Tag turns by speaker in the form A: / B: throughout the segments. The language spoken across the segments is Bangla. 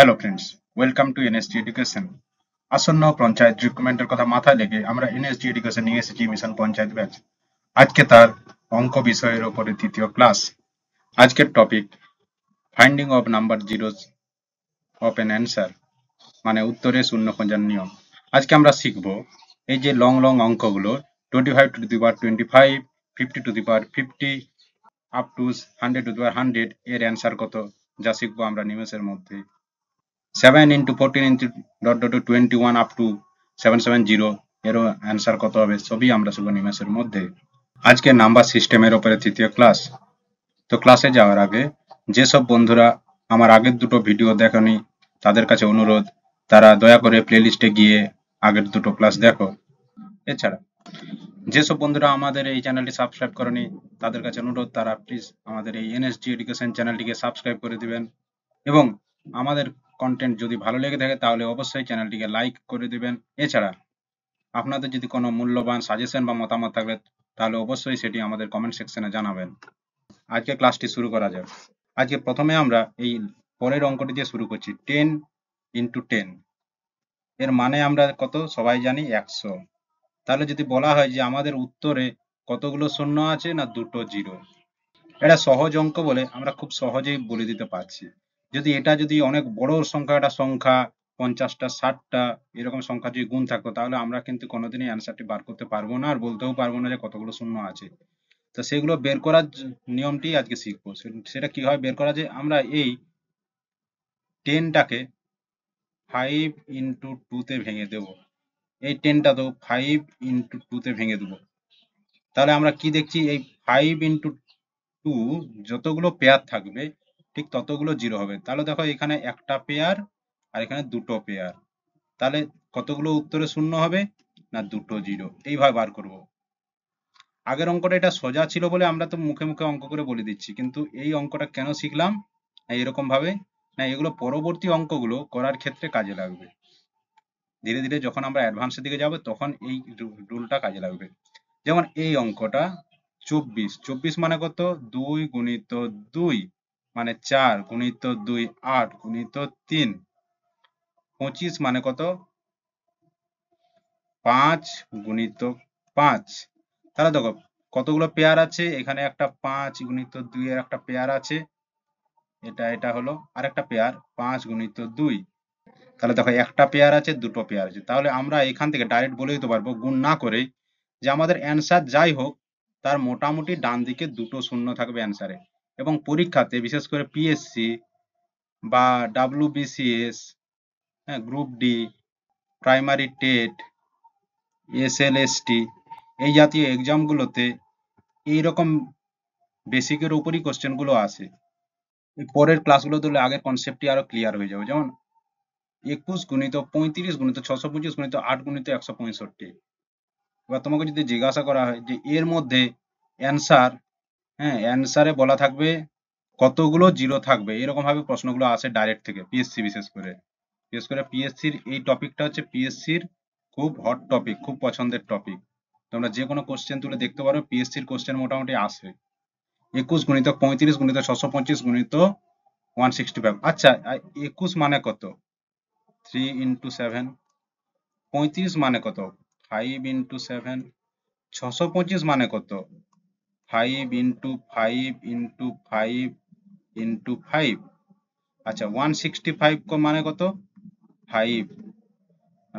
A: Hello friends, welcome to NSG education. আসন্ন পঞ্চায়েত রিক্রুটমেন্টের কথা মাথায় রেখে আমরা এনএসজি এডুকেশন নিয়ে এসেছি মিশন পঞ্চায়েত ব্যাচ। আজকে তার অঙ্ক বিষয়ের ওপরে তৃতীয় ক্লাস। আজকের topic finding of number zeros of N answer, মানে উত্তরে শূন্য খোঁজার নিয়ম। আজকে আমরা শিখব এই যে লং লং অঙ্কগুলো 25 to the power 25, 50 to the power 50 up to 100 to the power 100 এর অ্যান্সার কত, যা শিখবো আমরা নিমেষের মধ্যে। 7 into 14 into dot dot dot 21 up to 770 এরও অ্যান্সার কত হবে, সবই আমরা শিখব নিমেষের মধ্যে। আজকে নাম্বার সিস্টেমের উপরে তৃতীয় ক্লাস। তো ক্লাসে যাওয়ার আগে যেসব বন্ধুরা আমার আগের দুটো ভিডিও দেখনি তাদের কাছে অনুরোধ, তারা দয়া করে প্লেলিস্টে গিয়ে আগের দুটো ক্লাস দেখো। এছাড়া যেসব বন্ধুরা আমাদের এই চ্যানেলটি সাবস্ক্রাইব করেনি তাদের কাছে অনুরোধ, তারা প্লিজ আমাদের এই এনএসজি এডুকেশন চ্যানেলটিকে সাবস্ক্রাইব করে দিবেন এবং আমাদের কন্টেন্ট যদি ভালো লেগে থাকে তাহলে অবশ্যই চ্যানেলটিকে লাইক করে দিবেন। এছাড়া আপনাদের যদি কোনো মূল্যবান সাজেশন বা মতামত থাকলে তাহলে অবশ্যই সেটি আমাদের কমেন্ট সেকশনে জানাবেন। আজকে ক্লাসটি শুরু করা যাক। আজকে প্রথমে আমরা এই পরের অঙ্কটি দিয়ে শুরু করছি। 10 into 10 এর মানে আমরা কত সবাই জানি, 100। তাহলে যদি বলা হয় যে আমাদের উত্তরে কতগুলো শূন্য আছে, না দুটো জিরো। এটা সহজ অঙ্ক বলে আমরা খুব সহজেই বলে দিতে পারছি। যদি অনেক বড় সংখ্যা, একটা সংখ্যা 50টা 60টা এরকম সংখ্যা যদি গুণ থাকতো তাহলে আমরা কিন্তু কোনোদিনই অ্যান্সারটি বার করতে পারবো না, আর বলতেও পারবো না যে কতগুলো শূন্য আছে। তো সেগুলো বের করার নিয়মটি আজকে শিখবো। সেটা কিভাবে বের করা যায়, আমরা এই 10টাকে 5 into 2 তে ভেঙে দেব। এই 10টা তো 5 into 2 তে ভেঙে দেবো। তাহলে আমরা কি দেখছি, এই 5 into 2 যতগুলো পেয়ার থাকবে ঠিক ততগুলো জিরো হবে। তাহলে দেখো এখানে একটা পেয়ার আর এখানে দুটো পেয়ার, তাহলে কতগুলো উত্তরে শূন্য হবে, না দুটো জিরো। এইভাবে বার করব। আগের অঙ্কটা এটা সোজা ছিল বলে আমরা তো মুখে মুখে অঙ্ক করে বলে দিচ্ছি, কিন্তু এই অঙ্কটা কেন শিখলাম না এরকম ভাবে, না এগুলো পরবর্তী অঙ্কগুলো করার ক্ষেত্রে কাজে লাগবে। ধীরে ধীরে যখন আমরা অ্যাডভান্সের দিকে যাব তখন এই রুলটা কাজে লাগবে। যেমন এই অঙ্কটা 24, 24 মানে কত, 2 গুণিত 2 মানে 4 গুণিত 2 8 গুণিত 3, 25 মানে কত, 5 গুণিত 5। তাহলে দেখো কতগুলো পেয়ার আছে, এখানে একটা 5 গুণিত 2 এর একটা পেয়ার আছে, এটা হলো আরেকটা পেয়ার 5 গুণিত 2। তাহলে দেখো একটা পেয়ার আছে, দুটো পেয়ার আছে। তাহলে আমরা এখান থেকে ডাইরেক্ট বলে দিতে পারবো গুণ না করে যে আমাদের অ্যান্সার যাই হোক তার মোটামুটি ডান দিকে দুটো শূন্য থাকবে অ্যান্সারে। এবং পরীক্ষাতে বিশেষ করে পিএসসি বা ডাব্লিউবিসিএস, হ্যাঁ, group D, primary TET, SLST এই জাতীয় এক্সামগুলোতে এইরকম বেসিকের উপরই কোশ্চেনগুলো আসে। এই পরের ক্লাসগুলো দিলে আগের কনসেপ্টটি আরো ক্লিয়ার হয়ে যাবে। যেমন 21 গুণিত 35 গুণিত 625 গুণিত 8 গুণিত 165। এবার তোমাকে যদি জিজ্ঞাসা করা হয় যে এর মধ্যে অ্যান্সার, হ্যাঁ অ্যান্সারে বলা থাকবে কতগুলো জিরো থাকবে, এরকম ভাবে প্রশ্নগুলো আসে ডাইরেক্ট থেকে পিএসসি। বিশেষ করে পিএসসির এই টপিকটা হচ্ছে পিএসসির খুব হট টপিক, খুব পছন্দের টপিক। তোমরা যে কোনো কোশ্চেন তুলে দেখতে পারো, পিএসসির কোশ্চেন মোটামুটি আসে। 21 গুণিত 35 গুণিত 625 গুণিত 165। আচ্ছা, 21 মানে কত, 3 into 7। 35 মানে কত, 5 into 7। 625 মানে কত, 5 into 5 into 5 into 5। আচ্ছা, 165 মানে কত, 5।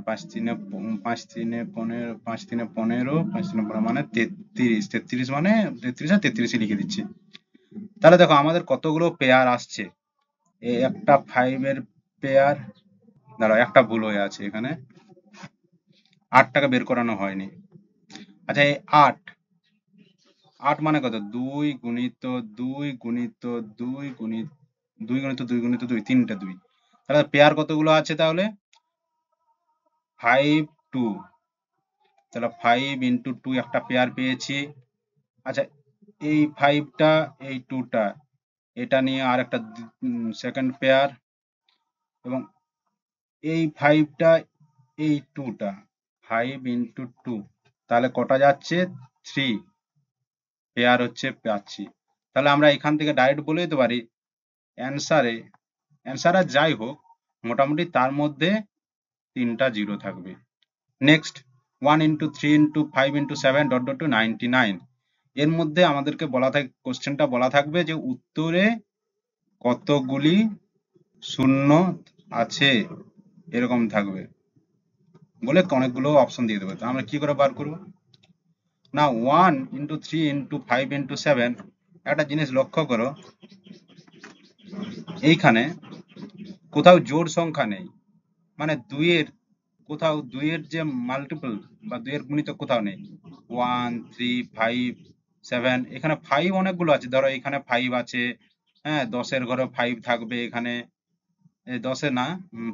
A: 5 3 15, 5 3 15 মানে 33। 33 মানে 33 আর 33 লিখে দিচ্ছি। তাহলে দেখো আমাদের কতগুলো পেয়ার আসছে, এই একটা 5 এর পেয়ার, দাঁড়াও একটা ভুল হয়ে আছে এখানে, 8টাকে বের করানো হয়নি। আচ্ছা, এই 8 8 মানে কত, 2 গুণিত 2 গুণিত 2 গুণিত 2 গুণিত 2 গুণিত 2, তিনটা 2। তাহলে পেয়ার কতগুলো আছে, তাহলে 5 2। তাহলে 5 into 2 একটা পেয়ার পেয়েছি। আচ্ছা, এই 5টা এই 2টা এটা নিয়ে আর একটা সেকেন্ড পেয়ার, এবং এই 5টা এই 2টা, 5 into 2, তাহলে কটা যাচ্ছে, 3 পেয়ার হচ্ছে পাচ্ছি। তাহলে আমরা এখান থেকে ডাইরেক্ট বলে দিতে পারি অ্যান্সার আর যাই হোক মোটামুটি তার মধ্যে 3টা জিরো থাকবে। নেক্সট 1 × 3 × 5 × 7 ... এর মধ্যে আমাদেরকে কোশ্চেনটা বলা থাকবে যে উত্তরে কতগুলি শূন্য আছে, এরকম থাকবে বলে অনেকগুলো অপশন দিয়ে দেবে। তো আমরা কি করে বার করব? না 1 × 3 × 5 × 7, একটা জিনিস লক্ষ্য করো, এইখানে কোথাও জোড় সংখ্যা নেই, মানে দুইয়ের যে মাল্টিপল বা দুইয়ের গুণিতক কোথাও নেই। 1 3 5 7, এখানে 5 অনেকগুলো আছে, ধরো এখানে 5 আছে, হ্যাঁ 10-এর ঘরে 5 থাকবে, এখানে 10-এ না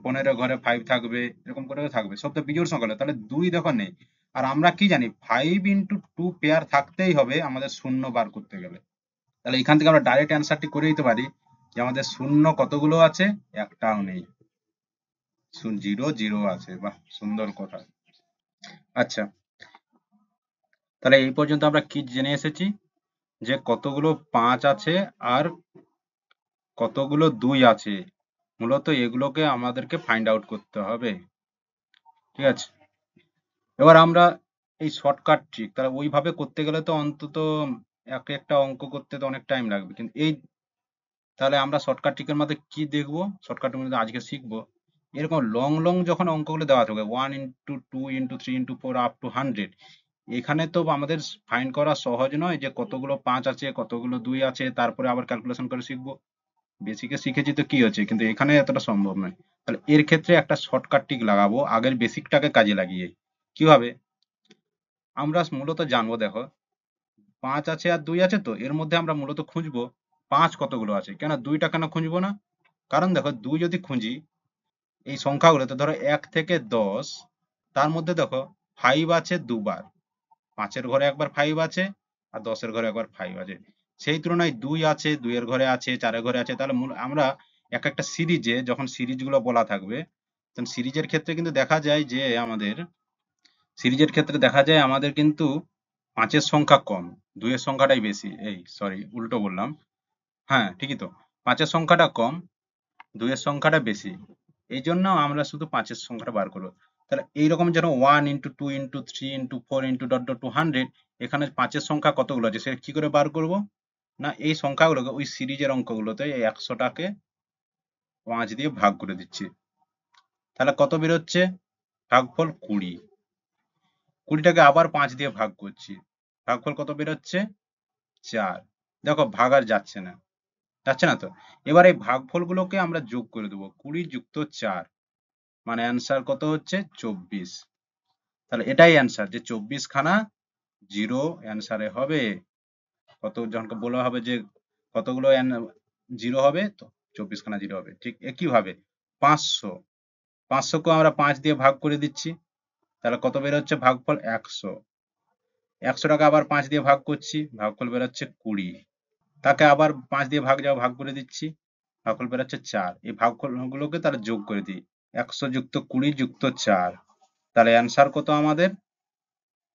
A: 15 ঘরে 5 থাকবে, এরকম করেও থাকবে, সব তো বিজোড় সংখ্যা হলো, তাহলে 2 দেখো নেই। আর আমরা কি জানি 5 × 2 পেয়ার থাকতেই হবে আমাদের শূন্য বার করতে গেলে। তাহলে এখান থেকে আমরা ডাইরেক্ট অ্যান্সারটি করে দিতে পারি যে আমাদের শূন্য কতগুলো আছে, একটাও নেই, জিরো জিরো আছে। বাহ, সুন্দর কথা। আচ্ছা, তাহলে এই পর্যন্ত আমরা কি জেনে এসেছি, যে কতগুলো 5 আছে আর কতগুলো 2 আছে, মূলত এগুলোকে আমাদেরকে ফাইন্ড আউট করতে হবে। ঠিক আছে, এবার আমরা এই শর্টকাট ট্রিক, তাহলে ওইভাবে করতে গেলে তো অন্তত একটা অঙ্ক করতে তো অনেক টাইম লাগবে, কিন্তু তাহলে আমরা শর্টকাট ট্রিকের মধ্যে কি দেখবো, শর্টকাটের মধ্যে আজকে শিখবো, এরকম লং লং যখন অঙ্কগুলো দেওয়া থাকবে 1 × 2 × 3 × 4 আপ টু 100, এখানে তো আমাদের ফাইন্ড করা সহজ নয় যে কতগুলো 5 আছে কতগুলো 2 আছে, তারপরে আবার ক্যালকুলেশন করে শিখবো। বেসিকে শিখেছি তো কি হচ্ছে, কিন্তু এখানে এতটা সম্ভব নয়। তাহলে এর ক্ষেত্রে একটা শর্টকাট ট্রিক লাগাবো আগের বেসিকটাকে কাজে লাগিয়ে। কিভাবে? আমরা মূলত জানবো, দেখো 5 আছে আর 2 আছে, তো এর মধ্যে আমরা মূলত খুঁজবো 5 কতগুলো আছে, কেন 2টা কেন খুঁজবো না? কারণ দেখো 2 যদি খুঁজি এই সংখ্যাগুলোতে, ধরো 1 থেকে 10, তার মধ্যে দেখো 5 আছে দুবার, 5-এর ঘরে একবার 5 আছে আর 10-এর ঘরে একবার 5 আছে। সেই তুলনায় 2 আছে, 2 এর ঘরে আছে, 4-এর ঘরে আছে। তাহলে আমরা একটা সিরিজে যখন সিরিজগুলো বলা থাকবে, তখন সিরিজের ক্ষেত্রে দেখা যায় আমাদের কিন্তু 5-এর সংখ্যা কম, 2-এর সংখ্যাটাই বেশি। এই সরি, উল্টো বললাম। হ্যাঁ ঠিকই তো, 5-এর সংখ্যাটা কম, 2-এর সংখ্যাটা বেশি। এই জন্য আমরা শুধু 5-এর সংখ্যাটা বার করবো। তাহলে এইরকম যেন 1 × 2 × 3 × 4 × 200, এখানে 5-এর সংখ্যা কতগুলো আছে সেটা কি করে বার করব? না এই সংখ্যাগুলোকে ওই সিরিজের অঙ্কগুলোতে এই 100টাকে 5 দিয়ে ভাগ করে দিচ্ছি। তাহলে কত বেরোচ্ছে? ভাগফল 20। 20টাকে আবার 5 দিয়ে ভাগ করছি, ভাগফল কত বেরোচ্ছে? 4। দেখো ভাগ আর যাচ্ছে না তো। এবার এই ভাগফলগুলোকে আমরা যোগ করে দেবো, 20 + 4, মানে অ্যান্সার কত হচ্ছে? 24। তাহলে এটাই অ্যান্সার, যে 24 খানা জিরো অ্যান্সারে হবে। যখন বলা হবে যে কতগুলো জিরো হবে, তো 24 খানা জিরো হবে। ঠিক একইভাবে 500, 500কেও আমরা 5 দিয়ে ভাগ করে দিচ্ছি, তাহলে কত বেরোচ্ছে? ভাগফল 100। 100টাকে আবার 5 দিয়ে ভাগ করছি, ভাগফল বেরোচ্ছে 20। তাকে আবার 5 দিয়ে ভাগ করে দিচ্ছি, ভাগফল বেরোচ্ছে 4। এই ভাগফলগুলোকে তাহলে যোগ করে দিই, 100 + 20 + 4, তাহলে অ্যান্সার কত আমাদের?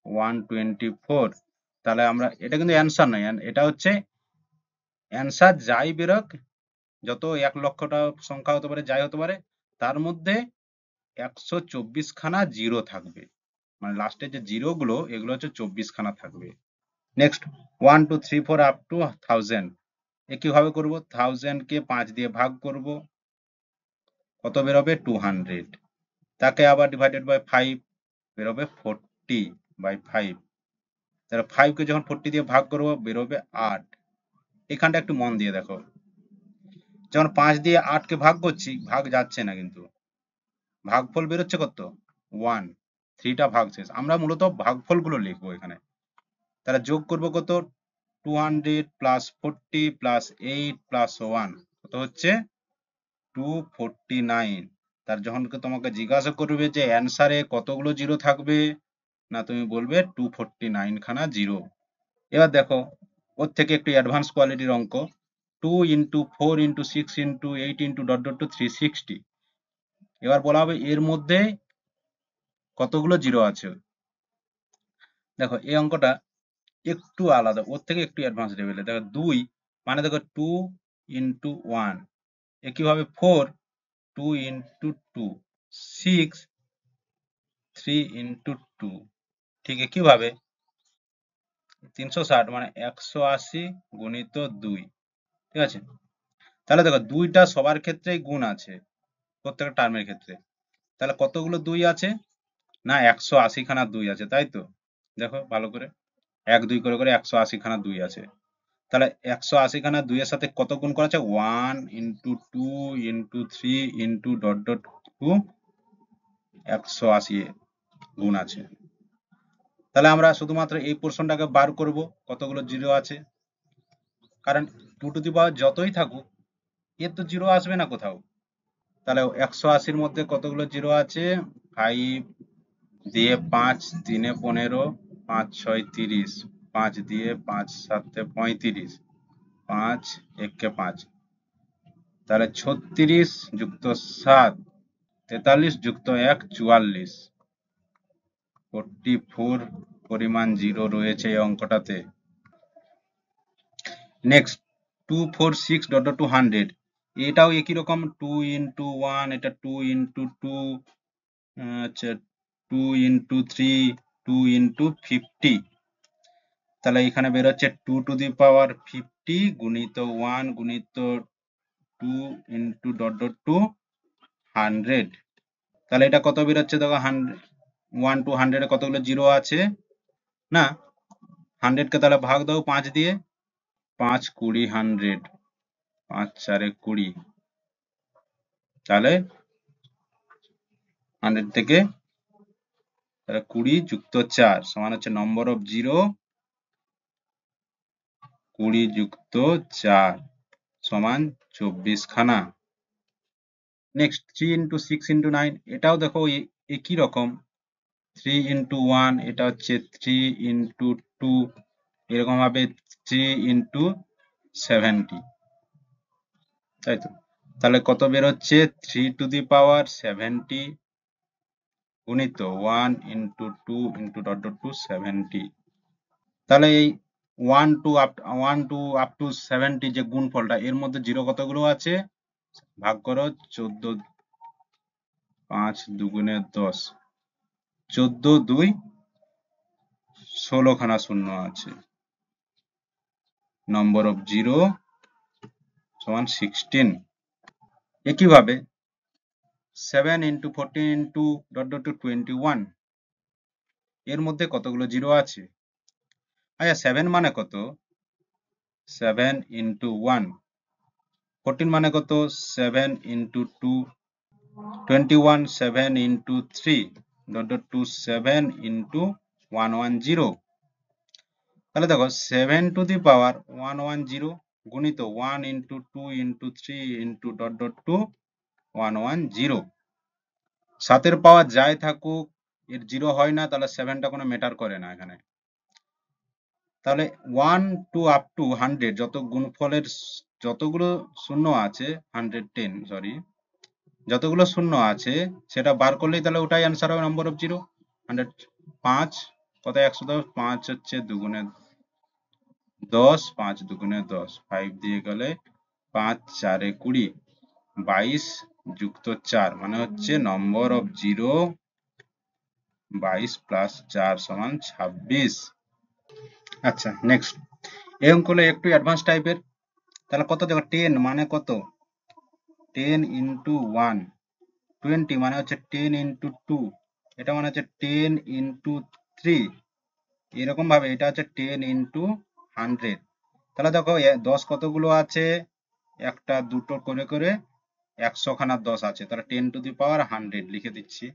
A: 124। তাহলে আমরা, এটা কিন্তু অ্যান্সার নয়, এটা হচ্ছে অ্যান্সার যাই বেরোক, যত 1 লক্ষটা সংখ্যা হতে পারে, যাই হতে পারে, তার মধ্যে 124 খানা জিরো থাকবে, মানে লাস্টে যে জিরো গুলো এগুলো হচ্ছে 24 খানা থাকবে। নেক্সট 1 2 3 4 আপ টু 1000, কিভাবে করব? 1000কে 5 দিয়ে ভাগ করব, কত বেরোবে? 200। তাকে আবার ডিভাইডেড বাই 5, বেরোবে 40/5। তাহলে 5কে যখন 40 দিয়ে ভাগ করব বেরোবে 8। এখানটা একটু মন দিয়ে দেখো, যখন 5 দিয়ে 8কে ভাগ করছি, ভাগ যাচ্ছে না, কিন্তু ভাগফল বেরোচ্ছে কত? 1। 3টা ভাগ শেষ, আমরা মূলত ভাগফলগুলো লিখবো এখানে। তাহলে যোগ করব কত? 200 + 40 + 8 + 1, কত হচ্ছে? 249। তার যখন তোমাকে জিজ্ঞাসা করবে যে অ্যান্সারে কতগুলো জিরো থাকবে, না তুমি বলবে 249 খানা জিরো। এবার দেখো ওর থেকে একটু অ্যাডভান্স কোয়ালিটির অঙ্ক, 2 × 4 × 6 × 8 × ... 360। এবার বলা হবে এর মধ্যে কতগুলো জিরো আছে। দেখো এই অঙ্কটা একটু আলাদা, ওর থেকে একটু অ্যাডভান্স লেভেলে। দেখো 2 মানে দেখো 2 × 1, একইভাবে 4 2 ইন্টু 2 6 3 ইন্টু 2 ঠিক একইভাবে 360 মানে 180 গুণিত 2 ঠিক আছে। তাহলে দেখো দুইটা সবার ক্ষেত্রেই গুণ আছে প্রত্যেকটা টার্মের ক্ষেত্রে। তাহলে কতগুলো 2 আছে? না 180 খানা 2 আছে, তাই তো? দেখো ভালো করে 1 2 করে করে 180 খানা 2 আছে। তাহলে 180 খানা 2 এর সাথে কত গুণ করা আছে? 1 into 2 into 3 into dot dot 2 180 গুণ আছে। তাহলে আমরা শুধুমাত্র এই পোর্শনটাকে বার করব কতগুলো জিরো আছে, কারণ 2 টু দি পাওয়ার যতই থাকুক এর তো জিরো আসবে না কোথাও। তাহলে 180 মধ্যে কতগুলো জিরো আছে? 5 দিয়ে 5 3 এ 15 5 6 30 5 দিয়ে 5 7 এ 35 5 1 কে 5, তাহলে 36 যুক্ত 7 43 যুক্ত 1 44 44 পরিমাণ জিরো রয়েছে এই অঙ্কটাতে। নেক্সট 246 ডট ডট 200, এটাও একই রকম 2 ইন্টু 1, এটা 2 ইন্টু 2, আচ্ছা 2 ইন্টু 3, 2 ইন্টু 50। তাহলে এখানে বের হচ্ছে 2 টু দি পাওয়ার 50 গুণিত 1 গুণিত 2 ইন্টু ডট ডট 2 100। তাহলে এটা কত বের হচ্ছে দেখো? 1 টু 100 এ কতগুলো জিরো আছে? না 100 কে তাহলে ভাগ দাও 5 দিয়ে, 5 20 100, 5 4 20, তাহলে 100 থেকে তাহলে 20 যুক্ত 4 সমান হচ্ছে নম্বর অফ জিরো 20 যুক্ত 4 সমান 24 খানা। নেক্সট 3 ইন্টু 6 ইন্টু 9, এটাও দেখো একই রকম 3 ইন্টু 1, এটা হচ্ছে 3 ইন্টু 2, এরকম ভাবে 3 ইন্টু 70, তাই তো? তাহলে কত বের হচ্ছে? 3 টু দি পাওয়ার 70 গুণিত 1 ইন্টু 2 ইন্টু ডট ডট 2 70। তাহলে এই 1 টু আপ টু 70 যে গুণফলটা, এর মধ্যে জিরো কতগুলো আছে? ভাগ করো 14, 5 দুগুণে 10, 14 2 16 খানা শূন্য আছে। নম্বর অফ জিরো সমান 16। একইভাবে 7 ইন্টু 14 ইন্টু ডট ডট 21, এর মধ্যে কতগুলো জিরো আছে? আচ্ছা 7 মানে কত? 7 ইন্টু 1, 14 মানে কত? 7 into 2, 21, 7 into 3 dot dot 2 7 into 110। তাহলে দেখো 7 টু দি পাওয়ার 110 গুণিত 1 into 2 into 3 into dot dot 2 110। 7 এর পাওয়ার যাই থাকুক এর জিরো হয় না, তাহলে 7টা কোনো ম্যাটার করে না এখানে। তাহলে 1 টু আপ টু 100 যত গুণফলের যতগুলো শূন্য আছে, 110 সরি, যতগুলো শূন্য আছে সেটা বার করলেই তাহলে ওটাই অ্যান্সার হবে নম্বর অফ জিরো 100। 5 কত? 110, 5 হচ্ছে দুগুণে 10, 5 দুগুণে 10, 5 দিয়ে গেলে 5 4 এ 20, 22 যুক্ত 4 মানে হচ্ছে নম্বর অফ জিরো 22 প্লাস 4 সমান 26। আচ্ছা নেক্সট এই অঙ্কগুলো একটু অ্যাডভান্স টাইপের। তাহলে কত দেখো 10 মানে কত? 10 ইন্টু 1, 20 মানে হচ্ছে 10 ইন্টু 2, এটা মানে হচ্ছে 10 ইন্টু 3, এরকম ভাবে এটা হচ্ছে 10 ইন্টু 100। তাহলে দেখো 10 কতগুলো আছে? একটা দুটো করে করে 100 খানা 10 আছে, তাহলে 10 টু দি পাওয়ার 100 লিখে দিচ্ছি,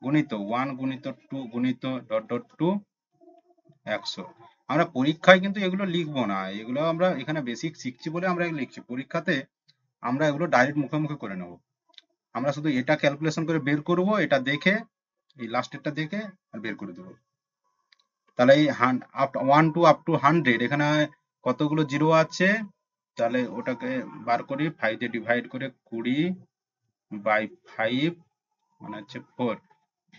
A: গুণিত 1 গুণিত 2 গুণিত ডট ডট 2 100। আমরা পরীক্ষায় কিন্তু এগুলো লিখবো না, এগুলো আমরা এখানে বেসিক শিখছি বলে আমরা এগুলো লিখছি। পরীক্ষাতে আমরা এগুলো ডাইরেক্ট মুখে মুখে করে নেব। আমরা শুধু এটা ক্যালকুলেশন করে বের করব, এটা দেখে এই লাস্টেরটা দেখে আর বের করে দেবো। তাহলে এই 1 টু আপ টু 100 এখানে কতগুলো জিরো আছে? তাহলে ওটাকে বার করি, 5 দিয়ে ডিভাইড করে 20 বাই 5 মানে হচ্ছে 4,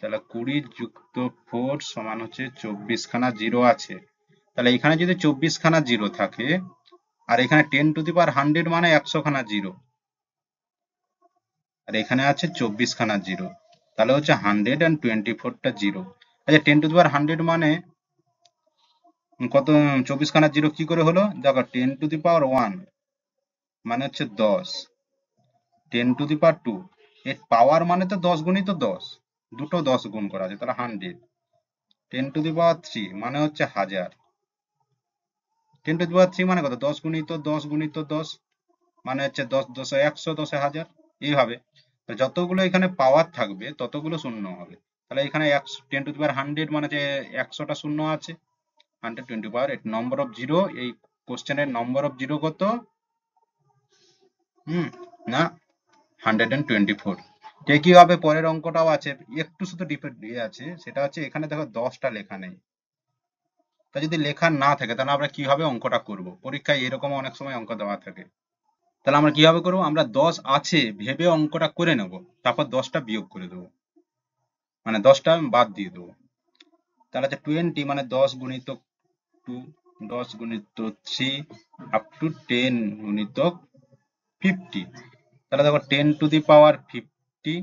A: তাহলে 20 যুক্ত 4 সমান হচ্ছে 24 খানা জিরো আছে। তাহলে এখানে যদি 24 খানা জিরো থাকে আর এখানে 10 টু দি পাওয়ার 100 মানে 100 খানা জিরো, আর এখানে আছে 24 খানা জিরো, তাহলে হচ্ছে 124টা জিরো। আচ্ছা 10^100 মানে কত? 24 খানা জিরো কি করে হলো? দেখো 10^1 মানে হচ্ছে 10, 10^2 এর পাওয়ার মানে তো 10 গুণিত 10, দুটো 10 গুণ করা আছে, তাহলে 100। 10^3 মানে হচ্ছে 1000, 10^3 মানে কত? 10 গুণিত 10 গুণিত 10 মানে হচ্ছে 10 10 100, 10 1000, এইভাবে। তো যতগুলো এখানে পাওয়ার থাকবে ততগুলো শূন্য হবে। তাহলে এখানে 10^100 মানে যে 100টা শূন্য আছে। 120 নম্বর অফ জিরো, এই কোশ্চেনের নম্বর অফ জিরো কত? না 124। কি হবে? পরের অঙ্কটাও আছে, একটু শুধু ডিফারেন্ট আছে, সেটা হচ্ছে এখানে দেখো 10টা লেখা নেই। তা যদি লেখা না থাকে তাহলে আমরা কিভাবে অঙ্কটা করব? পরীক্ষায় এরকম অনেক সময় অঙ্ক দেওয়া থাকে। তাহলে আমরা কিভাবে করবো? আমরা 10 আছে ভেবে অঙ্কটা করে নেব, তারপর 10টা বিয়োগ করে দেবো, মানে 10টা বাদ দিয়ে দেবো। তাহলে হচ্ছে 20 মানে 10 গুণিত 2, 10 গুণিত 3 আপ টু 10 গুণিত 50। তাহলে দেখো 10^50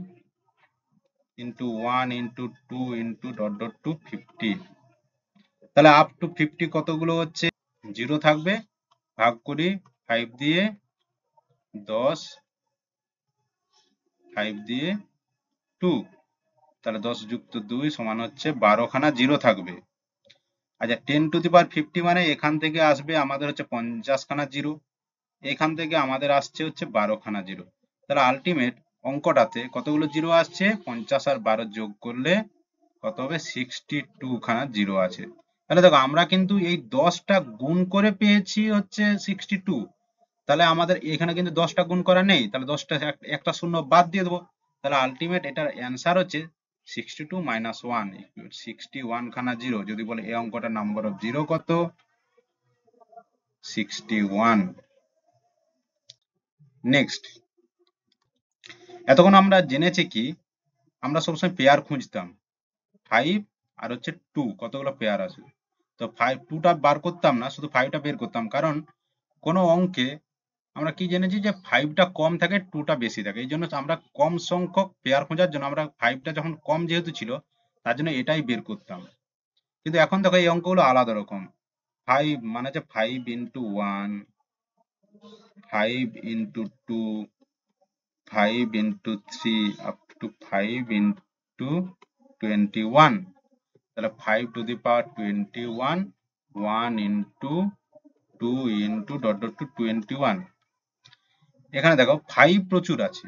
A: into 1 into 2 into dot dot to 50। তাহলে আপ টু 50 কতগুলো হচ্ছে? জিরো থাকবে, ভাগ করি 5 দিয়ে, 10 5 দিয়ে 2, তাহলে 10 যুক্ত 2 সমান হচ্ছে 12 খানা জিরো থাকবে। আচ্ছা 10^50 মানে এখান থেকে আসবে আমাদের হচ্ছে 50 খানা জিরো, এখান থেকে আমাদের আসছে হচ্ছে 12 খানা জিরো। তাহলে আলটিমেট অঙ্কটাতে কতগুলো জিরো আসছে? 50 আর 12 যোগ করলে কত হবে? 62 খানা জিরো আছে। তাহলে দেখো আমরা কিন্তু এই 10টা গুণ করে পেয়েছি হচ্ছে 62। তাহলে আমাদের এখানে কিন্তু 10টা গুণ করা নেই, তাহলে 10টা একটা শূন্য বাদ দিয়ে দেবো। তাহলে আলটিমেট এটার অ্যান্সার হচ্ছে 62 মাইনাস 1, 61 খানা জিরো। যদি বলে এই অঙ্কটার নাম্বার অফ জিরো কত? 61। নেক্সট, এতক্ষণ আমরা জেনেছি কি, আমরা সবসময় পেয়ার খুঁজতাম, 5 আর হচ্ছে 2 কতগুলো পেয়ার আছে। তো 2টা বার করতাম না, শুধু 5টা বের করতাম, কারণ কোনো অঙ্কে আমরা কি জেনেছি যে 5টা কম থাকে 2টা বেশি থাকে, এই জন্য আমরা কম সংখ্যক পেয়ার খোঁজার জন্য আমরা 5টা যখন কম যেহেতু ছিল তার জন্য এটাই বের করতাম। কিন্তু এখন দেখো এই অঙ্কগুলো আলাদা রকম। 5 মানে হচ্ছে 5 into 1, 5 into 2, 5 into 3 up to 5 into 21। তাহলে 5^21, 1 into 2 into dot dot to 21। এখানে দেখো 5 প্রচুর আছে,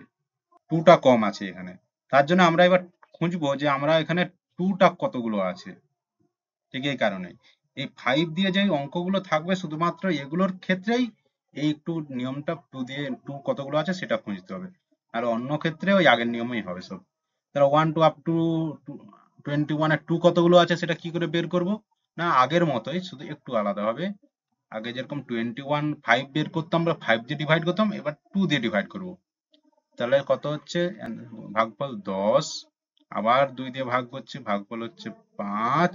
A: 2টা কম আছে এখানে। তার জন্য আমরা এবার খুঁজবো যে আমরা এখানে 2টা কতগুলো আছে। ঠিক এই কারণে এই 5 দিয়ে যে অঙ্কগুলো থাকবে শুধুমাত্র এগুলোর ক্ষেত্রেই এই একটু নিয়মটা 2 দিয়ে 2 কতগুলো আছে সেটা খুঁজতে হবে। আর অন্য ক্ষেত্রে ওই আগের নিয়মেই হবে সব। তাহলে 1 টু আপ টু 21 এর 2 কতগুলো আছে সেটা কি করে বের করব? না আগের মতোই, শুধু একটু আলাদা হবে। আগে যেরকম 21 5 বের করতাম, আমরা 5 দিয়ে ডিভাইড করতাম, এবার 2 দিয়ে ডিভাইড করব। তাহলে কত হচ্ছে? ভাগফল 10, আবার 2 দিয়ে ভাগ করছি, ভাগফল হচ্ছে 5,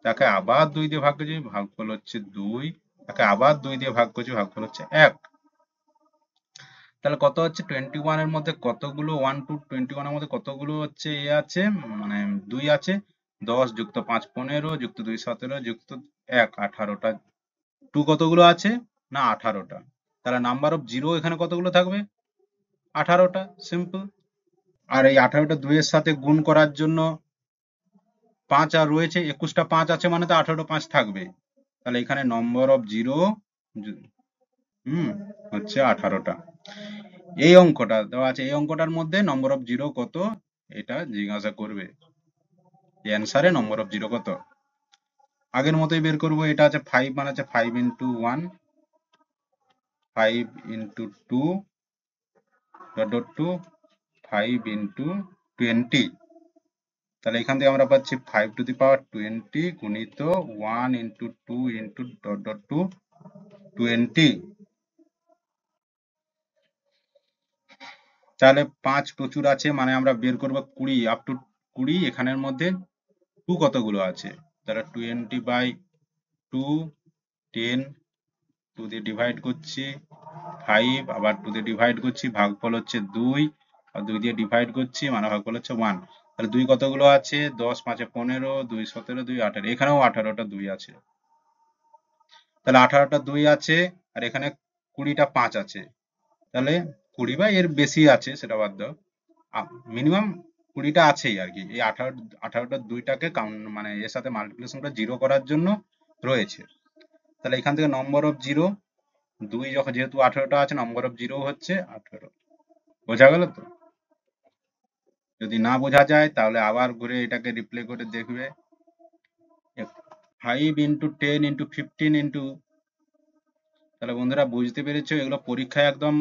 A: তাকে আবার 2 দিয়ে ভাগ করছি, ভাগফল হচ্ছে 2, তাকে আবার 2 দিয়ে ভাগ করছি, ভাগফল হচ্ছে 1। তাহলে কত হচ্ছে? 21 এর মধ্যে কতগুলো 1 টু 21 এর মধ্যে কতগুলো হচ্ছে এ আছে, মানে 2 আছে। 10 যুক্ত 5 15 যুক্ত 2 17 যুক্ত 1 18টা। 2 কতগুলো আছে? না 18টা। তাহলে নাম্বার অফ জিরো এখানে কতগুলো থাকবে? 18টা, সিম্পল। আর এই 18টা 2 এর সাথে গুণ করার জন্য 5 আর রয়েছে, 21টা 5 আছে মানে তো 18টা 5 থাকবে। তাহলে এখানে নম্বর অফ জিরো হচ্ছে 18টা। এই অঙ্কটা দেওয়া আছে, এই অঙ্কটার মধ্যে নম্বর অফ জিরো কত এটা জিজ্ঞাসা করবে। অ্যান্সারে নম্বর অফ জিরো কত আগের মতোই বের করব। এটা আছে 5 মানে আছে 5 ইন্টু 1, 5 ইন্টু 2 ডট ডট টু 5 ইন্টু 20। তাহলে এখান থেকে আমরা পাচ্ছি 5^20 গুণিত 1 into 2 into dot dot to 20। তাহলে 5 প্রচুর আছে মানে আমরা বের করব 20 আপ টু 20, এখানের মধ্যে 2 কতগুলো আছে। তাহলে 20/2, 10, 2 দিয়ে ডিভাইড করছি, 5 আবার 2 দিয়ে ডিভাইড করছি, ভাগফল হচ্ছে 2, আর 2 দিয়ে ডিভাইড করছি, মানে ভাগফল হচ্ছে 1। তাহলে 2 কতগুলো আছে? 10 5 15, 2 17, 2 18, এখানেও 18টা 2 আছে। তাহলে 18টা 2 আছে, আর এখানে 20টা 5 আছে। তাহলে 20 বা এর বেশি আছে, সেটা বাদ দাও, মিনিমাম 20টা আছেই আর কি। এই 18টা 2টাকে মানে এর সাথে মাল্টিপ্লিকেশনটা 0 করার জন্য রয়েছে। তাহলে এখান থেকে নম্বর অফ 0, 2 যখন যেহেতু 18টা আছে, নম্বর অফ 0 হচ্ছে 18। বোঝা গেল তো? যদি না বোঝা যায় তাহলে আবার ঘুরে এটাকে রিপ্লে করে দেখবে। 5 ইন্টু 10 ইন্টু 15 ইন্টু, তাহলে বন্ধুরা বুঝতে পেরেছো, এগুলো পরীক্ষায় একদম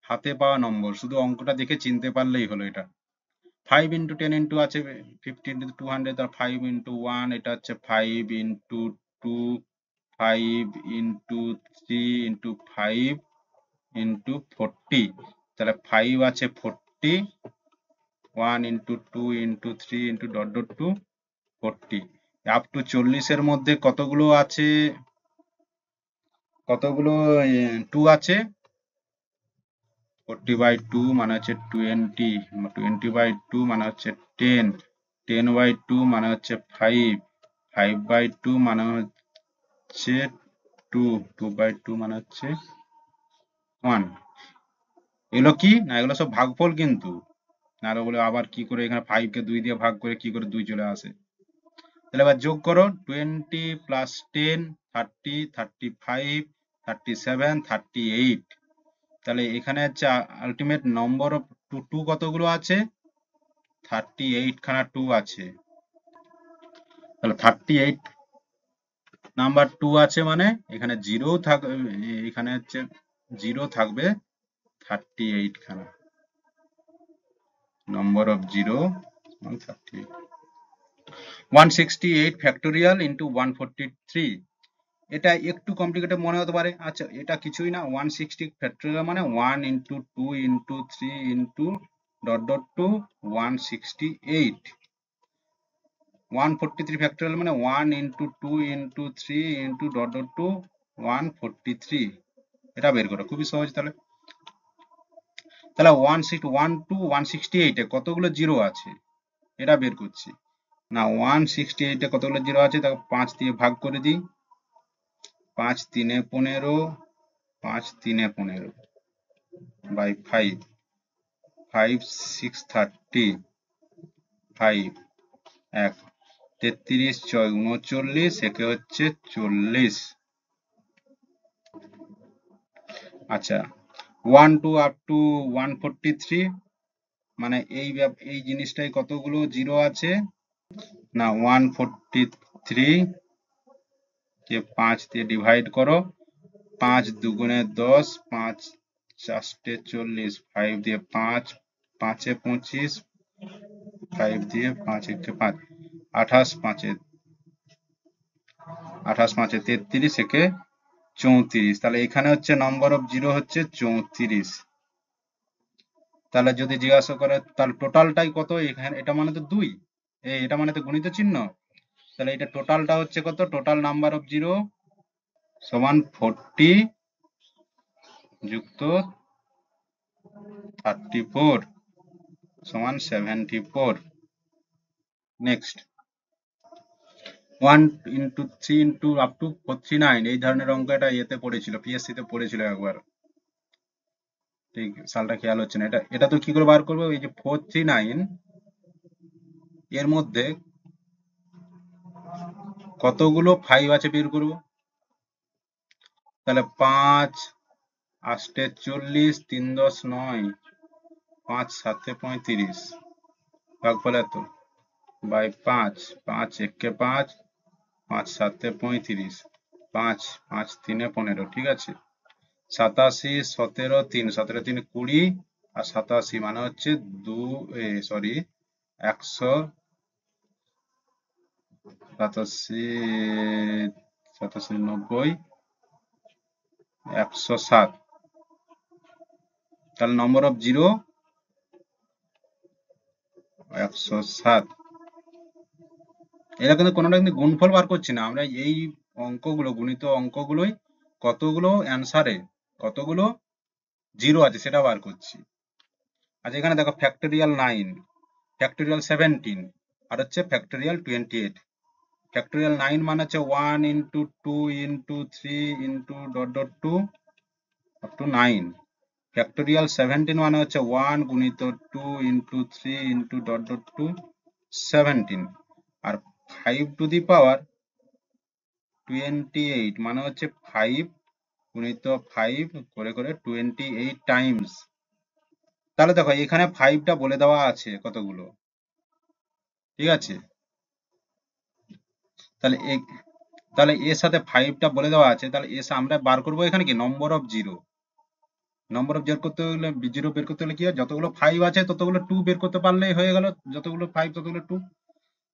A: হাতে পাওয়া নম্বর, শুধু অঙ্কটা দেখে চিনতে পারলেই হলো। এটা 5 ইন্টু 10 ইন্টু আছে 15 ইন্টু 200, তার 5 ইন্টু 1, এটা হচ্ছে 5 ইন্টু 2, 5 ইন্টু 3 ইন্টু 5 ইন্টু 40। তাহলে 5 আছে 40, 1 into 2 into 3 into dot dot to 40। Up to 40-এর মধ্যে কতগুলো আছে? কতগুলো 2 আছে? 40/2 মানে হচ্ছে 20, 20/2 মানে হচ্ছে 10, 10/2 মানে হচ্ছে 5, 5/2 মানে হচ্ছে 2, 2/2 মানে হচ্ছে 1। এগুলো কি না, এগুলো সব ভাগফল কিন্তু। নাহলে বলে আবার কি করে এখানে 5 কে 2 দিয়ে ভাগ করে কি করে 2 চলে আসে। তাহলে এবার যোগ করো, 20 প্লাস 10, 30, 35, 37, 38। তাহলে এখানে হচ্ছে আলটিমেট নম্বর অফ 2 কতগুলো আছে? 38 খানা 2 আছে। তাহলে 38 নাম্বার 2 আছে, মানে এখানে জিরো থাকবে, এখানে হচ্ছে 0 থাকবে 38 খানা। Number of 0 38। 168 factorial into 143। এটা একটু কমপ্লিকেটেড মনে হতে পারে। আচ্ছা, এটা কিছুই না। 160 ফ্যাক্টোরিয়াল মানে 1 into 2 into 3 into dot dot to 168। 143 factorial মানে 1 into 2 into 3 into dot dot to 143। এটা বের করো, খুবই সহজ। তাহলে তাহলে 1 টু 168 এ কতগুলো জিরো আছে এটা বের করছি না। 168 এ কতগুলো জিরো আছে, তাকে 5 দিয়ে ভাগ করে দিই। 5 3 15, 5 3 15 বাই 5, 5 6 30, 5 1 33, 6 39, একে হচ্ছে 40। আচ্ছা, 1 টু আপ টু 143 মানে এই জিনিসটাই কতগুলো জিরো আছে না, 143 কে 5 দিয়ে ডিভাইড করো। 5 দুগুণে 10, 5 চারটে 40, 5 দিয়ে 5, 5 এ 25, 5 দিয়ে 5 একে 5, 28, 5 এ 33, একে 34। তাহলে এখানে হচ্ছে নম্বর অফ জিরো হচ্ছে 34। তাহলে যদি জিজ্ঞাসা করে তাহলে টোটালটাই কত, এখানে এটা মানে তো 2, এটা মানে তো গুণিত চিহ্ন। তাহলে এটা টোটালটা হচ্ছে কত? টোটাল নাম্বার অফ জিরো সমান 40 যুক্ত 34 সমান 74। Next, 1 into 3 into up to 439, এই ধরনের অঙ্ক এটা ইয়েতে পড়েছিল, পিএসসি তে পড়েছিল একবার। ঠিক সালটা খেয়াল হচ্ছে না। এটা এটা তো কি করে বার করবো? এই যে 439 এর মধ্যে কতগুলো 5 আছে বের করব। তাহলে 5 8 40, 3 10 9, 5 7 35 ভাগফল এত বাই 5, 5 1 5, 5 7 35, 5 5 3 15। ঠিক আছে, 87 17 3, 17 3 20, আর 87 মানে হচ্ছে 100, 87 87 90, 107। তাহলে নম্বর অফ জিরো 107। এটা কিন্তু কোনোটা কিন্তু গুণফল বার করছি না আমরা, এই অঙ্কগুলো গুণিত অঙ্কগুলোই কতগুলো অ্যান্সারে কতগুলো জিরো আছে সেটা বার করছি। আচ্ছা এখানে দেখো ফ্যাক্টোরিয়াল 9, ফ্যাক্টোরিয়াল 17 আর হচ্ছে ফ্যাক্টোরিয়াল 28। ফ্যাক্টোরিয়াল 9 মানে হচ্ছে 1 into 2 into 3 into dot dot 2 up to 9। Factorial 17 মানে হচ্ছে 1 গুণিত 2 ইন্টু 3 ইন্টু ডট ডট 2 17। আর 5 টু দি পাওয়ার 28 মানে হচ্ছে 5 গুণিত 5 করে করে 28 টাইমস। তাহলে দেখো এখানে 5টা বলে দেওয়া আছে কতগুলো, ঠিক আছে? তাহলে তাহলে এর সাথে 5টা বলে দেওয়া আছে, তাহলে এসে আমরা বার করবো এখানে কি number of zero. Number of zero করতে হলে, জিরো বের করতে হলে কি হয়, যতগুলো 5 আছে ততগুলো 2 বের করতে পারলেই হয়ে গেল, যতগুলো 5 ততগুলো 2,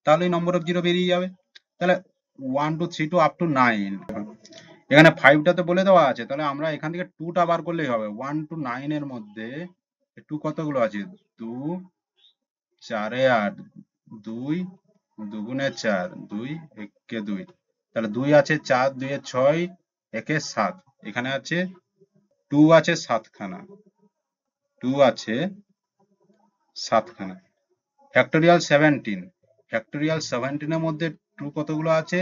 A: তাহলেই নম্বর অফ জিরো বেরিয়ে যাবে। তাহলে 1 2 3 2 আপ টু 9, এখানে 5টা তো বলে দেওয়া আছে, তাহলে আমরা এখান থেকে 2টা বার করলেই হবে। 1 টু 9 এর মধ্যে 2 কতগুলো আছে, 2 4 এ 8, 2 দুগুণে 4, 2 একে 2, তাহলে 2 আছে 4, 2 এ 6, একে 7, এখানে আছে 2 আছে 7খানা, 2 আছে 7খানা। ফ্যাক্টোরিয়াল 17, ফ্যাক্টোরিয়াল 17 এর মধ্যে 2 কতগুলো আছে,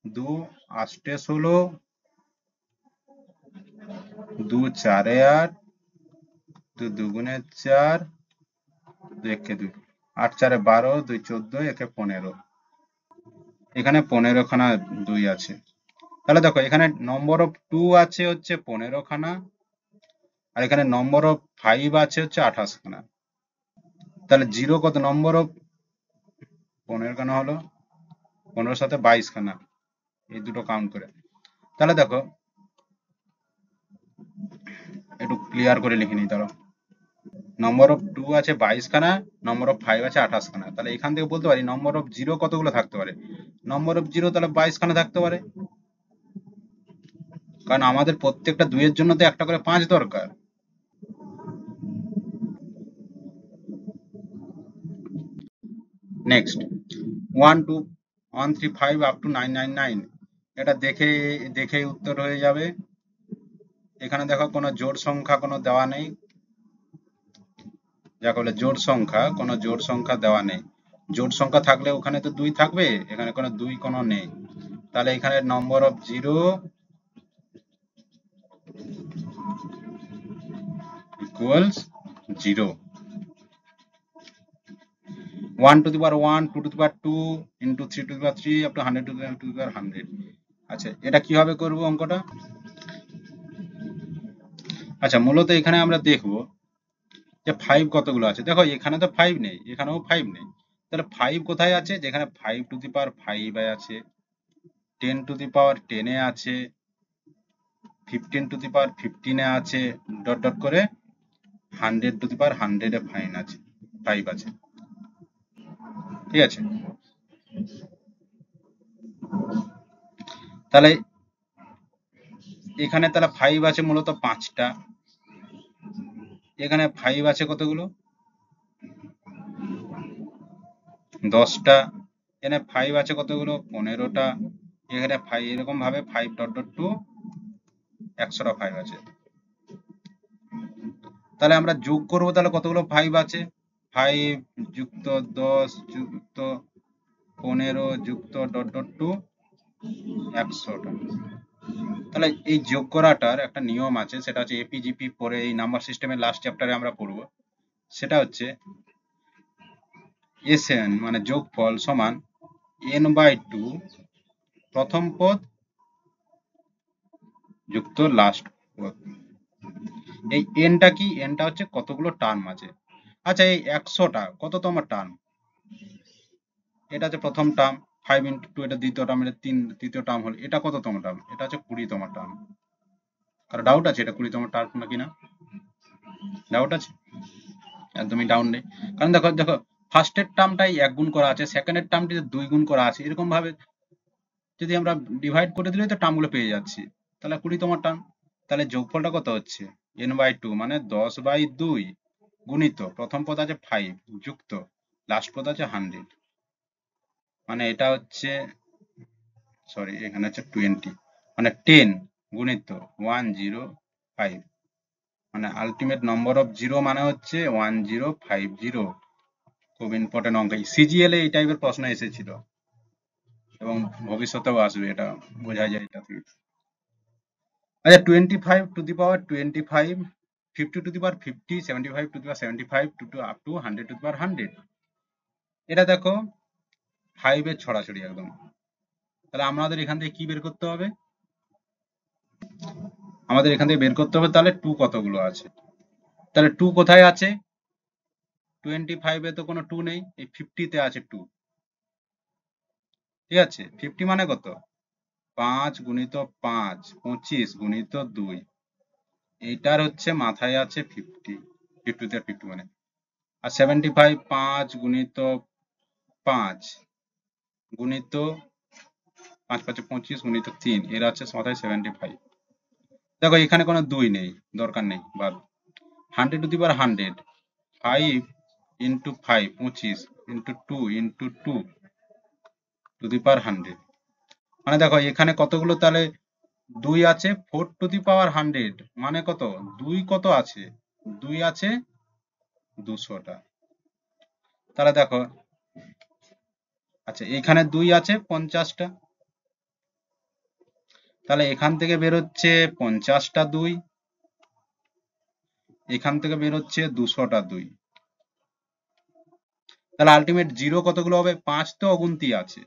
A: 2 8 এ 16, 2 4 এ 8, 2 দুগুণে 4, 2 একে 2, 8 4 এ 12, 2 14, একে 15, এখানে 15খানা 2 আছে। তাহলে দেখো এখানে নম্বর অফ 2 আছে হচ্ছে 15খানা, আর এখানে নম্বর অফ 5 আছে হচ্ছে 28খানা। তাহলে জিরো কত, নম্বর অফ 15খানা হলো, 15 সাথে 22খানা, এই দুটো কাউন্ট করে। তাহলে দেখো একটু ক্লিয়ার করে লিখে নিই, ধরো নম্বর অফ 2 আছে 22খানা, নম্বর অফ 5 আছে 28খানা, তাহলে এখান থেকে বলতে পারি নম্বর অফ জিরো কতগুলো থাকতে পারে, নম্বর অফ জিরো তাহলে 22খানা থাকতে পারে, কারণ আমাদের প্রত্যেকটা 2 এর জন্য তো একটা করে 5 দরকার। নেক্সট 1 2 1 3 5 আপ টু 999, এটা দেখেই উত্তর হয়ে যাবে। এখানে দেখো কোনো জোড় সংখ্যা কোনো দেওয়া নেই, যাকে বলে জোড় সংখ্যা, কোনো জোড় সংখ্যা দেওয়া নেই। জোড় সংখ্যা থাকলে ওখানে তো 2 থাকবে, এখানে কোনো 2 কোনো নেই, তাহলে এখানে number of zero equals 0। 1 to the power 1, 2 to the power 2, into 3 to the power 3, up to 100 to the power 100। আচ্ছা এটা কিভাবে করব অঙ্কটা? আচ্ছা মূলত এখানে আমরা দেখব যে 5 কতগুলো আছে। দেখো এখানে তো 5 নেই, এখানেও 5 নেই, তাহলে 5 কোথায় আছে, যেখানে 5 টু দি পাওয়ার 5 এ আছে, 10 টু দি পাওয়ার 10 এ আছে, 15 টু দি পাওয়ার 15 এ আছে, ডট ডট করে 100 টু দি পাওয়ার 100 এ 5 আছে, 5 আছে, ঠিক আছে? তাহলে এখানে তাহলে 5 আছে মূলত 5টা, এখানে 5 আছে কতগুলো, 10টা, এখানে 5 আছে কতগুলো, 15টা, এখানে 5, এরকম ভাবে 5 ডট ডট টু 100টা 5 আছে। তাহলে আমরা যোগ করব, তাহলে কতগুলো 5 আছে, 5 যুক্ত 10 যুক্ত 15 যুক্ত ডট ডট টু 100টা। তাহলে এই যোগ করাটার একটা নিয়ম আছে, সেটা হচ্ছে এপিজিপি পরে এই নাম্বার সিস্টেমের লাস্ট চ্যাপ্টারে আমরা পড়বো। সেটা হচ্ছে এসএন মানে যোগফল সমান n/2 প্রথম পদ যুক্ত লাস্ট পদ। এই এনটা কি, এনটা হচ্ছে কতগুলো টার্ম আছে। আচ্ছা এই 100টা কততম টার্ম, এটা হচ্ছে প্রথম টার্ম, 5 ইন্টু 2 এটা দ্বিতীয় টার্ম, এটা তৃতীয় টার্ম হলো, এটা কততম টার্ম, এটা হচ্ছে 20তম টার্ম। কারো ডাউট আছে এটা 20তম টার্ম নাকি না? ডাউট আছে? একদমই ডাউন নেই, কারণ দেখো দেখো ফার্স্টের টার্মটাই 1 গুণ করা আছে, সেকেন্ডের টার্মটিতে 2 গুণ করা আছে, এরকম ভাবে যদি আমরা ডিভাইড করে দিলে তো টার্মগুলো পেয়ে যাচ্ছি, তাহলে 20তম টার্ম। তাহলে যোগফলটা কত হচ্ছে, n/2 মানে 10/2 গুণিত প্রথম পদ আছে 5 যুক্ত লাস্ট পদ আছে 100, মানে এটা হচ্ছে, সরি এখানে হচ্ছে 20, মানে 10 গুণিত 105, মানে আলটিমেট নম্বর অফ জিরো মানে হচ্ছে 1050। খুব ইম্পর্টেন্ট অঙ্ক, সিজিএল এই টাইপের প্রশ্ন এসেছিল এবং ভবিষ্যতেও আসবে, এটা বোঝা যায় এটা থেকে। আচ্ছা, 25 to the power 25, 50 to the power 50, 75 to the power 75 to up to 100 to the power 100। এটা দেখো 5 এর ছড়াছড়ি একদম। তাহলে আমাদের এখান থেকে কি বের করতে হবে? আমাদের এখান থেকে বের করতে হবে তাহলে 2 কতগুলো আছে। তাহলে 2 কোথায় আছে? 25 এ তো কোনো 2 নেই, এই 50 তে আছে 2। ঠিক আছে, 50 মানে কত? 5 গুণিত 5, 25 গুণিত 2। এইটার হচ্ছে মাথায় আছে 50, 50 তে 50 মানে। আর 75 5 গুণিত 5 গুণিত 5 5 25 গুণিত 3, এর আছে মাথায় 75। দেখো এখানে কোনো 2 নেই, দরকার নেই, বাদ। 100 to the power 100, 5 into 5 25 into 2 into 2 to the power 100। মানে দেখো এখানে কতগুলো তাহলে 2 আছে, 4 টু দি পাওয়ার 100 মানে কত? 2 কত আছে? 2 আছে 200টা। তাহলে দেখো, আচ্ছা এখানে 2 আছে 50টা, তাহলে এখান থেকে বেরোচ্ছে 50টা 2, এখান থেকে বেরোচ্ছে 200টা 2। তাহলে আলটিমেট জিরো কতগুলো হবে? 5 তো অগুন্তি আছে।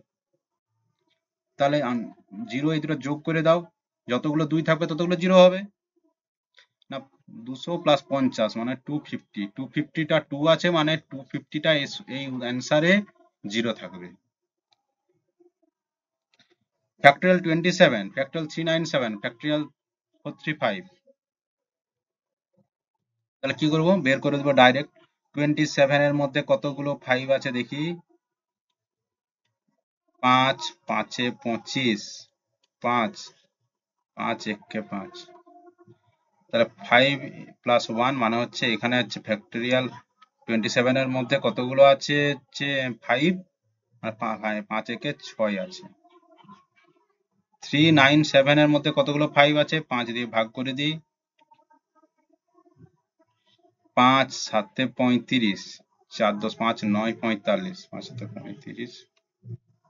A: তাহলে জিরো এই দুটো যোগ করে দাও, যতগুলো 2 থাকবে ততগুলো জিরো হবে না। 200 প্লাস 50 মানে 250, 250টা 2 আছে মানে 250টা এই অ্যান্সারে জিরো থাকবে। Factorial 27, factorial 397, factorial 435। তাহলে কি করব? বের করে দেবো ডাইরেক্ট। 27 এর মধ্যে কতগুলো 5 আছে দেখি। 5 5 এ 25, 5 5 একে 5। তাহলে 5 প্লাস 1 মানে হচ্ছে এখানে হচ্ছে ফ্যাক্টরিয়াল 27 এর মধ্যে কতগুলো আছে হচ্ছে 5, আর 5 একে 6 আছে। 397 এর মধ্যে কতগুলো 5 আছে? 5 দিয়ে ভাগ করে দিই। 5 7 35, 4 10 5 9 45, 5 7 35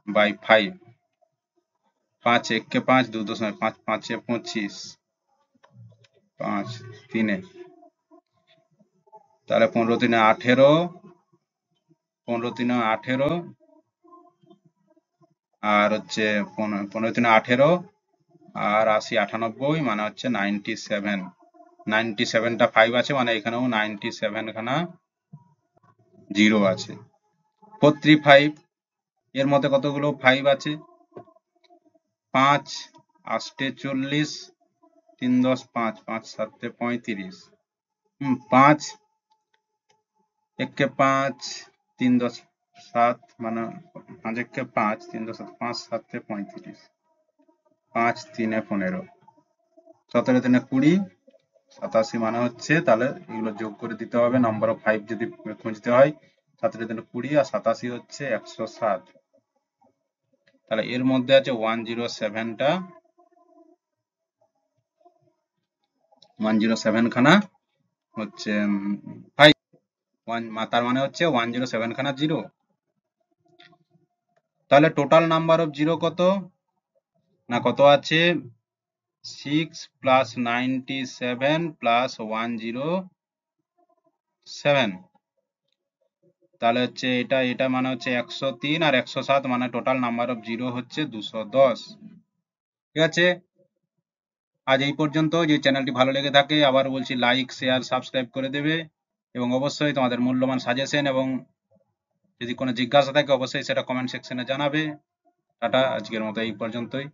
A: বাই 5। 5 একে 5, 2 2 5 5 এ 25, 5 3 এ, তাহলে 15 3 এ 18, 15 3 এ 18, আর হচ্ছে 15 3 এ 18, আর 80 98 মানে হচ্ছে 97। 97টা 5 আছে মানে এখানেও 97 খানা জিরো আছে। 435 এর মধ্যে কতগুলো 5 আছে? 5 8 40, 3 10 5, 5 7 35, 5 একে 5, 3 10 7 মানে 5 একে 5, 3 10 5 7 35, 5 3 15, 17 3 20, 87 মানে হচ্ছে, তাহলে এগুলো যোগ করে দিতে হবে নাম্বার অফ 5 যদি খুঁজতে হয়। 17 3 20 আর 87 হচ্ছে 107। তাহলে এর মধ্যে আছে 107টা, 107 খানা হচ্ছে 5, তার মানে হচ্ছে 107 খানা জিরো। তাহলে টোটাল নাম্বার অফ জিরো কত? না কত আছে? 6 প্লাস 97 প্লাস 107। তাহলে হচ্ছে এটা মানে হচ্ছে 103, আর 107 মানে টোটাল নাম্বার অফ জিরো হচ্ছে 210। ঠিক আছে, আজ এই পর্যন্ত। যে চ্যানেলটি ভালো লেগে থাকে আবার বলছি লাইক শেয়ার সাবস্ক্রাইব করে দেবে, এবং অবশ্যই তোমাদের মূল্যবান সাজেশন এবং যদি কোনো জিজ্ঞাসা থাকে অবশ্যই সেটা কমেন্ট সেকশনে জানাবে। টাটা, আজকের মতো এই পর্যন্তই।